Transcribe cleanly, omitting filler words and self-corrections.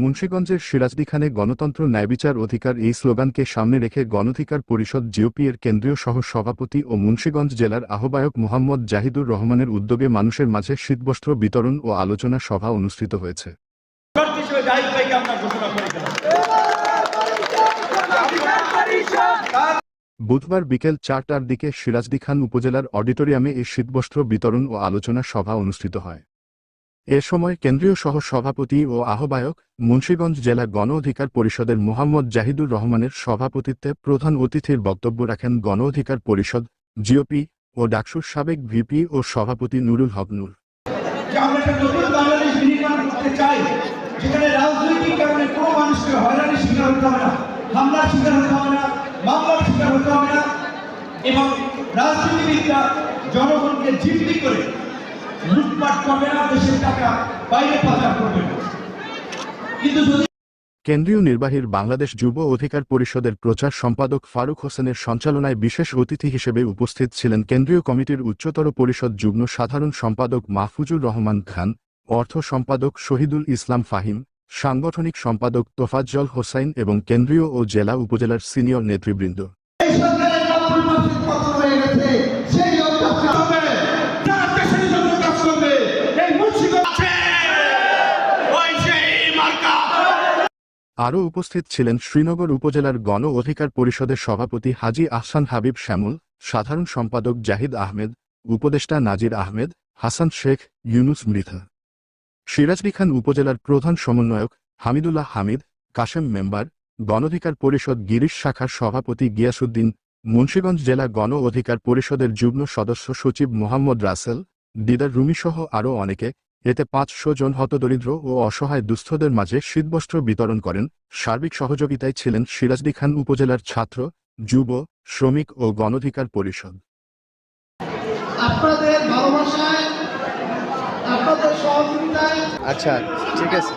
মুন্সিগঞ্জের সিরাজদিখানে গণতন্ত্র ন্যায়বিচার অধিকার এই স্লোগানকে সামনে রেখে গণঅধিকার পরিষদ জিওপি এর কেন্দ্রীয় সহ সভাপতি ও মুন্সিগঞ্জ জেলার আহ্বায়ক মোহাম্মদ জাহিদুর রহমানের উদ্যোগে মানুষের মাঝে শীতবস্ত্র বিতরণ ও আলোচনা সভা অনুষ্ঠিত হয়েছে। বুধবার বিকেল 4টার দিকে সিরাজদিখান উপজেলার অডিটোরিয়ামে এই শীতবস্ত্র বিতরণ ও আলোচনা সভা অনুষ্ঠিত হয়। এ সময় কেন্দ্রীয় সহ সভাপতি ও আহ্বায়ক মুন্সিগঞ্জ জেলা গণ অধিকার পরিষদের মোহাম্মদ জাহিদুর রহমানের সভাপতিত্বে প্রধান অতিথির বক্তব্য রাখেন গণ অধিকার পরিষদ জিওপি ও ডাকসুর সাবেক ভিপি ও সভাপতি নুরুল হক নূর। যেখানে রাজনৈতিক কারণে কোনো মানুষকে হয়রানির শিকার হতে হবে না, হামলার শিকার হতে হবে না, মামলার শিকার হতে হবে না এবং রাজনীতিবিদরা জনগণকে জিম্মি করে লুটপাট করবে না, দেশের টাকা বাইরে পাচার করবে না। কিন্তু কেন্দ্রীয় নির্বাহীর বাংলাদেশ যুব অধিকার পরিষদের প্রচার সম্পাদক ফারুক হোসেনের সঞ্চালনায় বিশেষ অতিথি হিসেবে উপস্থিত ছিলেন কেন্দ্রীয় কমিটির উচ্চতর পরিষদ যুগ্ম সাধারণ সম্পাদক মাহফুজুর রহমান খান, অর্থ সম্পাদক শহীদুল ইসলাম ফাহিম, সাংগঠনিক সম্পাদক তোফাজ্জল হোসাইন এবং কেন্দ্রীয় ও জেলা উপজেলার সিনিয়র নেতৃবৃন্দ। আরও উপস্থিত ছিলেন শ্রীনগর উপজেলার গণ অধিকার পরিষদের সভাপতি হাজী আহসান হাবিব শ্যামল, সাধারণ সম্পাদক জাহিদ আহমেদ, উপদেষ্টা নাজির আহমেদ, হাসান শেখ, ইউনুস মৃধা। সিরাজদিখান উপজেলার প্রধান সমন্বয়ক হামিদুল্লাহ হামিদ, কাশেম মেম্বার, গণঅধিকার পরিষদ গিরিশ শাখার সভাপতি গিয়াসউদ্দিন, মুন্সিগঞ্জ জেলা গণ অধিকার পরিষদের যুগ্ম সদস্য সচিব মোহাম্মদ রাসেল, দিদার রুমিসহ আরও অনেকে। এতে 500 জন হতদরিদ্র ও অসহায় দুস্থদের মাঝে শীতবস্ত্র বিতরণ করেন। সার্বিক সহযোগিতায় ছিলেন সিরাজদিখান উপজেলার ছাত্র, যুব, শ্রমিক ও গণঅধিকার পরিষদ। আপনাদের ভালোবাসায়, আপনাদের সহযোগিতায় আচ্ছা ঠিক আছে।